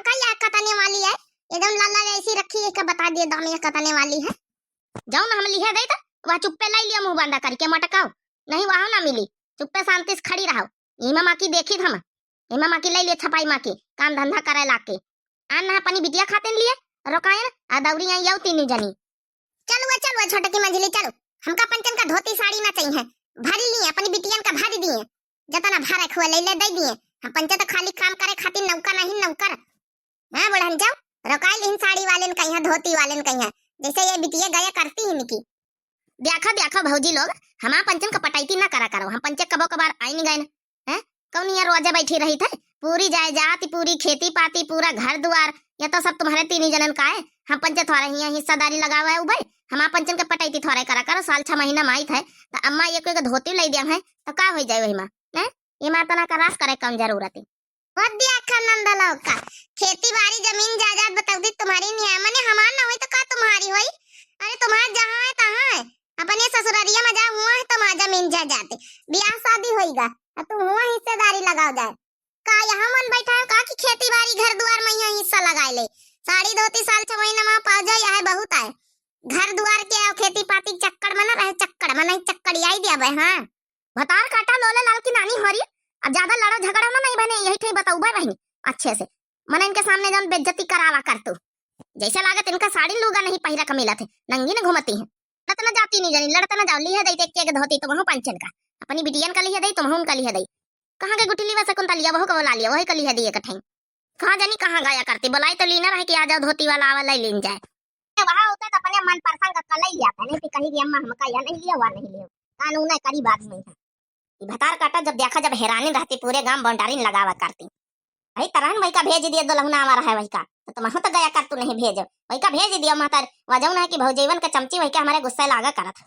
का यह कतने वाली है? एकदम लाल लाल ऐसी रखी है, क्या बता दिए दाम यह कतने वाली है? जाओ ना हम लिहे दे तो वह चुप्पे लाई लिया मुंह बांधा करके मटकाओ नहीं, वहां ना मिली, चुप्पे शांति से खड़ी रहो। इमा माँ की देखी हम, इमा माँ की ले लिए छपाई माँ की काम धंधा करे लाके आन ना अपनी बिटिया खाते लिए रोकाए ना दौड़ी आई आओ तीन जनी। चलो चलो छोटे की मंजिली चलो, हमका पंचन का धोती साड़ी ना चाहिए, भारी लिए अपनी बिटियन का भारी दिए, जतना भारा खुआ ले ले दे दिए। हम पंचा तो खाली काम करे खातिर नौका नहीं नौकर। हां बढ़न जाओ रोकाई लिन साड़ी वाले ने कहिया धोती वाले ने कहिया, जैसे ये बिटिया गया करती है इनकी। देखा देखा भौजी लोग हमारा पंचन का पटाइती ना करा करो, हम पंचे कबो कबार आई नहीं गए ना हैं, कौन ये रोजे बैठी रही थे, पूरी जायदाद पूरी खेती पाती पूरा घर द्वार ये तो सब तुम्हारे तीन ही जनन का है। हम पंचे थोड़ा ही हिस्सादारी लगा हुआ है उबे, हमारा पंचन के पटाइती थोड़ा करा करो, साल 6 महीना माई थे तो अम्मा ये कोई धोती ले दिया है तो का हो जाए वही मां हैं, ये मां तना का रास करे कम जरूरत है। मत दिया नंदला का खेती बाड़ी जमीन जायदाद बताऊ दी तुम्हारी नहीं है, माने हमार ना होई तो का तुम्हारी होई? अरे तुम्हारा जहां है तहां है, अपने ससुरारिया में जा हुआ है तो जमीन जायदाद ब्याह शादी होईगा तुम हुआ हिस्सेदारी लगाओ जाए का, यहाँ मन बैठा है का की खेती बाड़ी घर द्वार में यहाँ हिस्सा लगाए ले, साड़ी धोती साल 6 महीना में पा जाए यह बहुत है, घर द्वार के खेती पाती चक्कर में ना रहे, चक्कर में नहीं चक्कर आई दिया भाई। हां भतार काटा लोले लाल की नानी हो रही, अब ज्यादा लड़ो झगड़ा में नहीं बने, यही ठीक बताऊ भाई बहनी अच्छे से मन इनके सामने जन बेइज्जती करावा कर तू, जैसे लागत इनका साड़ी लूगा नहीं पहिरा का मिला थे, नंगी ने घूमती है लत ना जाती नहीं जानी लड़ता ना जाओ लिया दई देख के धोती तो वहां पंचन का अपनी बिटियन का लिया दई तो वहां उनका लिया दई, कहां के गुटिली वैसे कौन लिया वह को ला लिया वही का लिया दी इकट्ठे, कहां जानी कहां गया करती बुलाई तो लीना रहे कि आ जाओ धोती वाला आवा ले लीन जाए, वहां होता तो अपने मन परसंग का कल लिया था नहीं कहीं कि अम्मा हमका या नहीं लिया हुआ नहीं लिया, कानून है करी बात नहीं है। भतार काटा जब देखा जब हैरानी रहती पूरे गांव बंडारीन लगावा करती, भाई तरहन वही का भेज दिया दो लहुना हमारा है वही का तो तुम तो गया कर तू नहीं भेजो वही का भेज दिया माता वजह है कि भौजीवन का चमची वही का हमारे गुस्सा लागा करत।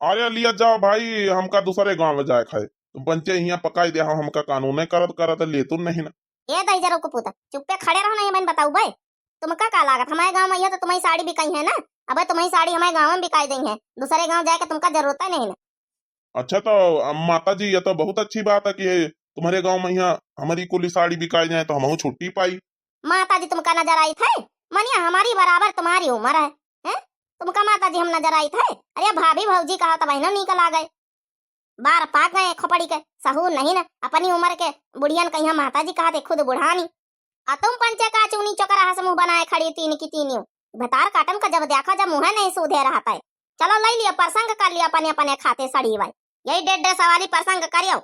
अरे लिया जाओ भाई, हमका दूसरे गांव में जाए खाए तुम पंचे यहाँ पकाई दे, हमका कानून है करत करत ले तुम नहीं ना ये दई जरो को पुता चुप्पे खड़े रहो नहीं बन बताऊ भाई तुमका का लागत, हमारे गांव में ये तो तुम्हारी साड़ी बिकाई है ना, अब तुम्हारी साड़ी हमारे गांव में बिकाई देंगे, दूसरे गांव जाके तुमका जरूरत नहीं ना। अच्छा तो माता जी ये तो बहुत अच्छी बात है कि तुम्हारे गांव में यहाँ हमारी कुली साड़ी बिकाई जाए तो हम छुट्टी पाई। माता जी तुमका नजर आई थे मनिया हमारी बराबर तुम्हारी उम्र है तुमका माता जी हम नजर आई थे, अरे भाभी भौजी कहा तो बहनों निकल आ गए बार पाक गए खोपड़ी के सहूर नहीं ना अपनी उम्र के बुढ़ियन कहिया माता जी कहा थे खुद बुढ़ानी आ तुम पंचे का चूनी चौकरा से मुंह बनाए खड़ी तीन की तीनियों भतार काटन का जब देखा जब मुंह नहीं सूधे रहा था, चलो ले लिया प्रसंग कर लिया अपने अपने खाते सड़ी भाई यही 1.5 सवाली प्रसंग करियो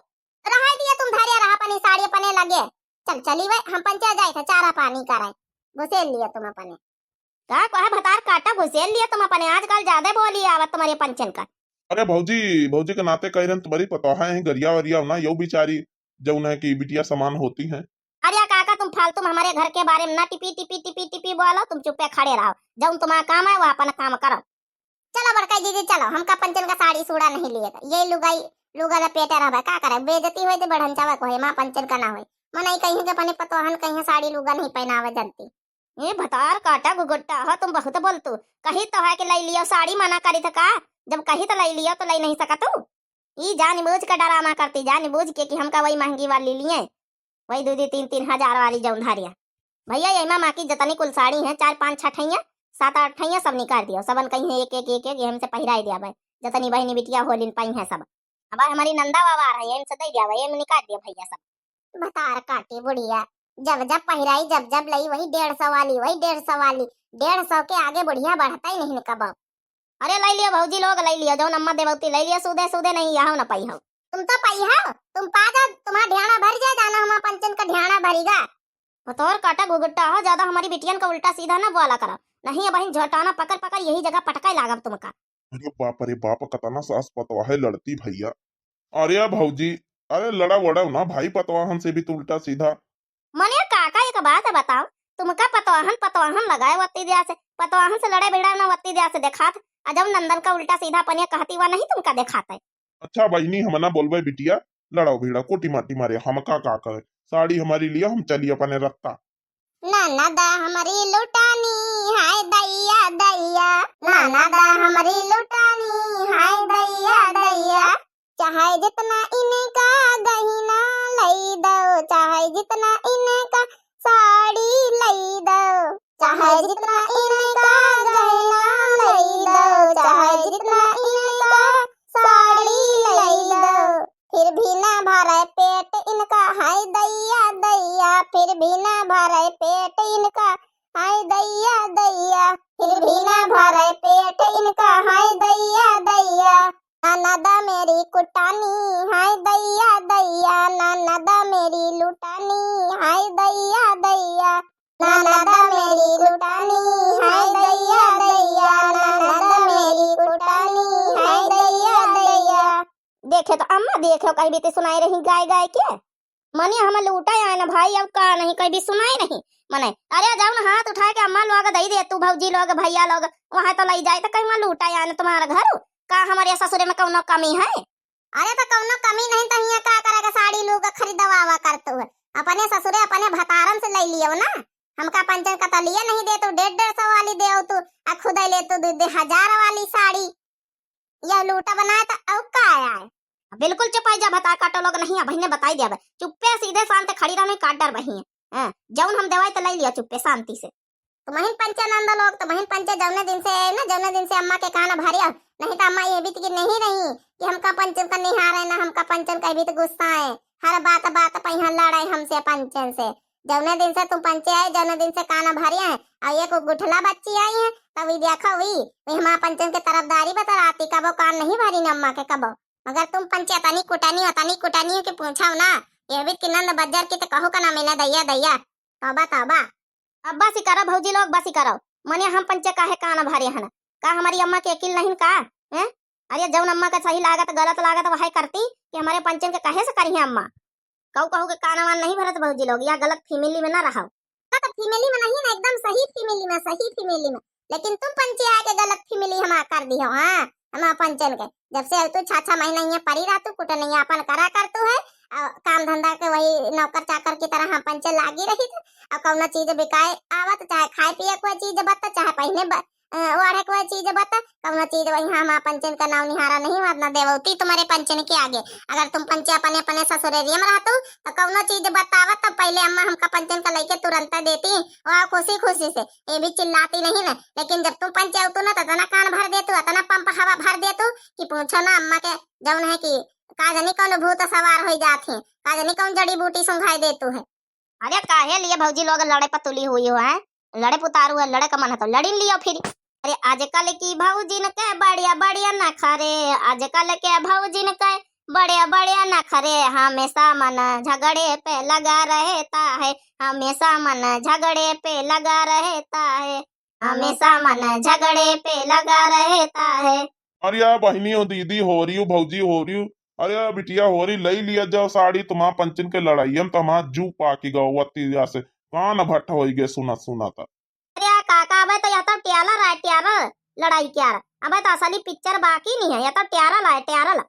रहा दिया तुम धारिया रहा अपनी साड़ी अपने लगे चल चली भाई हम पंचा जाए थे चारा पानी कराए घुसेल लिया तुम अपने का कहा भतार काटा घुसेल लिया तुम अपने आजकल ज्यादा बोली आवत तुम्हारे पंचन का। अरे भौजी भौजी के नाते कह रहे तुम्हारी पता है गरिया वरिया ना यो बेचारी जो उन्हें की बिटिया समान होती है। अरे काका तुम फालतू हमारे घर के बारे में ना टिपी टिपी टिपी टिपी बोलो, तुम चुपे खड़े रहो, जब तुम्हारा काम है वो अपना काम करो। चलो बड़का दीदी चलो, हमका पंचन का साड़ी सूड़ा नहीं लिएगा, ये लुगाई लुगा ला पेटे रहा का करे बेइज्जती होए तो बढ़न चावा को है मां पंचन का ना होए मने कहीं के अपने पतोहन कहीं साड़ी लुगा नहीं पहनावे जानती। ये भतार काटा गुगुट्टा हो तुम बहुत बोलतू, कही तो है कि ले लियो साड़ी मना करी था का, जब कही तो ले लियो तो ले नहीं सकत तू, ई जानबूझ के डरामा करती जानबूझ के कि हमका वही महंगी वाली लिए वही 2-3 हजार वाली जौनधारिया भैया ये माँ की जतनी कुल साड़ी है 4-5-6 ठैया 7-8 ठैया सब निकाल दियो, सबन कहीं एक एक एक एक हमसे पहिराई दिया भाई जतनी बहनी बिटिया होलिन पाई है सब, अब हमारी नंदा बाबा रही है इनसे दे दिया भाई हम निकाल दिया भैया सब। बतार काटी बुढ़िया जब जब पहिराई जब जब लई वही 150 वाली वही 150 वाली 150 के आगे बुढ़िया बढ़ता ही नहीं कब। अरे ले लियो भौजी लोग ले लियो जो अम्मा देवती ले लियो सूदे सूदे नहीं यहाँ न पाई हो तुम तो पाई हो तुम पा जा तुम्हारा ढ्याना भर जाए जाना हमारा पंचन का ढ्याना भरीगा बतौर काटा गुगुट्टा हो ज्यादा हमारी बिटियन का उल्टा सीधा ना बोला करो नहीं बहन झटाना पकड़ पकड़ यही जगह पटकाई लागब तुमका। अरे बाप कतना सास पतवा है लड़ती भैया। अरे भौजी अरे लड़ा वड़ा ना भाई पतवाहन से भी तो उल्टा सीधा मने काका एक बात है बताओ तुमका पतवाहन पतवाहन लगाए वत्ती दिया से पतवाहन से लड़े भिड़ा ना वत्ती दिया से देखात अजब नंदन का उल्टा सीधा पनिया कहती हुआ नहीं तुमका देखाता है। अच्छा बहनी हम ना बोलबे बिटिया लड़ाओ भिड़ा कोटी माटी मारे हम का करे साड़ी हमारी लिया हम चलिए अपने रखता नाना दा हमारी लुटानी हाय दैया दैया नाना दा हमारी लुटानी हाय दैया दैया चाहे जितना इनका गहना लई दो चाहे जितना इनका साड़ी लई चाहे जितना इनका गहना लई लो, चाहे जितना इनका साड़ी लई लो, फिर भी ना भरे पेट इनका, हाय दैया दैया, फिर भी ना भरे पेट इनका, हाय दैया दैया, फिर भी ना भरे पेट इनका, हाय दैया दैया। ननद मेरी कुटानी, हाय दैया दैया, ननद मेरी लुटानी, हाय दैया दैया, ननद मेरी लुटानी, हाय दैया दैया, ननद मेरी कुटानी, हाय दैया दैया। देखे तो अम्मा, देखो कहीं भी तो सुनाई रही गाय गाय के मने हम लूटा है ना भाई, अब का नहीं कहीं भी सुनाई नहीं मने। अरे जाओ ना हाथ उठा के अम्मा लोग दे दे, तू भौजी लोग भैया लोग वहां तो लाई जाए तो कहीं वहां लूटा है ना तुम्हारा घर का हमारे ससुरे में कौनो कमी है? अरे तो कौनो कमी नहीं तो हिया का करेगा, साड़ी लोग खरीदवावा करते है अपने ससुरे अपने भतारन से ले लियो ना, हमका पंचन का तो लिया नहीं दे तू, 150 वाली दे तू आ खुद ले तू 1000 वाली साड़ी, यह लूटा बनाया तो औ का आया है। बिल्कुल चुप है, जब बता काटो लोग नहीं बहने बताई दिया, चुप्पे सीधे शांत खड़ी रहने काट डर बही है जौन हम देवाई तो ले लिया चुप्पे शांति से। तो महीन पंचे नंद लोग तो महीन पंचे जौने दिन से ना, जौने दिन से अम्मा के काना भारी नहीं तो अम्मा ये भी कि नहीं रही कि हमका पंचन का निहार है ना, हमका पंचन का भी तो गुस्सा है, हर बात बात पे यहाँ लड़ाई हमसे पंचन से। जौने दिन से तुम पंचे आए, जौने दिन से काना भारी है और ये को गुठला बच्ची आई है तभी देखा हुई हमारा पंचन के तरफदारी बता आती, कबो कान नहीं भरी न अम्मा के कबो, मगर तुम पंचे तनी कुटानी के पूछाओ ना, ये भी कि नंद बज्जर की तो कहो का ना मैंने दैया दैया, तौबा तौबा। अब बस करो भौजी लोग, बस करो मने हम पंचे काहे कान भारी है ना, का हमारी अम्मा के अकिल नहीं का है? अरे जौन अम्मा का सही लागत गलत लागत वही करती कि हमारे पंचन के कहे से करी है अम्मा, कहू के कान वान नहीं भरत भौजी लोग, या गलत फैमिली में ना रहो। तो फैमिली में नहीं ना, एकदम सही फैमिली में, लेकिन तुम पंचे आके गलत फैमिली हम कर दी हो। हाँ हम पंचन के जब से तू 6 महीना यहाँ परी रहा तू कुछ नहीं अपन करा कर तू है, काम धंधा के वही नौकर चाकर की तरह हम पंचे लागी रही थी, और कौन चीज बिकाए आवत, चाहे खाए पिए कोई चीज बता, चाहे पहने वाड़े कोई चीज बता, कौन चीज वही हम पंचन का नाम निहारा नहीं वरना देवती तुम्हारे पंचन के आगे। अगर तुम पंचे अपने अपने ससुरेरिया में रहतू तो कौन चीज बतावत तो पहले अम्मा हमका पंचन का लेके तुरंत देती और खुशी खुशी से, ये भी चिल्लाती नहीं ना। लेकिन जब तुम पंचे आवतू ना तो तना कान भर देतू, तना पंप हवा भर देतू कि पूछो ना अम्मा के जौन है कि का जानी कौन भूत सवार हो जाते, का जानी कौन जड़ी बूटी सुंघाई देतू है। अरे काहे लिए भौजी लोग लड़े पतुली हुई हो है, लड़े पुतारू है, लड़े का मन है तो लड़ी लियो फिर। अरे आजकल की भौजी न के बढ़िया बढ़िया न खरे, आजकल के भौजी न के बढ़िया बढ़िया न खरे, हमेशा मन झगड़े पे लगा रहता है, हमेशा मन झगड़े पे लगा रहता है, हमेशा मन झगड़े पे लगा रहता है। अरे बहनी हो, दीदी हो रही हो, भौजी हो रही हो, अरे बिटिया हो रही, लई लिया जाओ साड़ी, तुम्हारा पंचन के लड़ाई हम तुम्हारा जू पाकी गौवती से कान भट्ट हो गए सुना था। अरे काका अब तो यह तो ट्यारा लड़ाई क्या अब तो असली पिक्चर बाकी नहीं है, यह तो ट्यारा ला।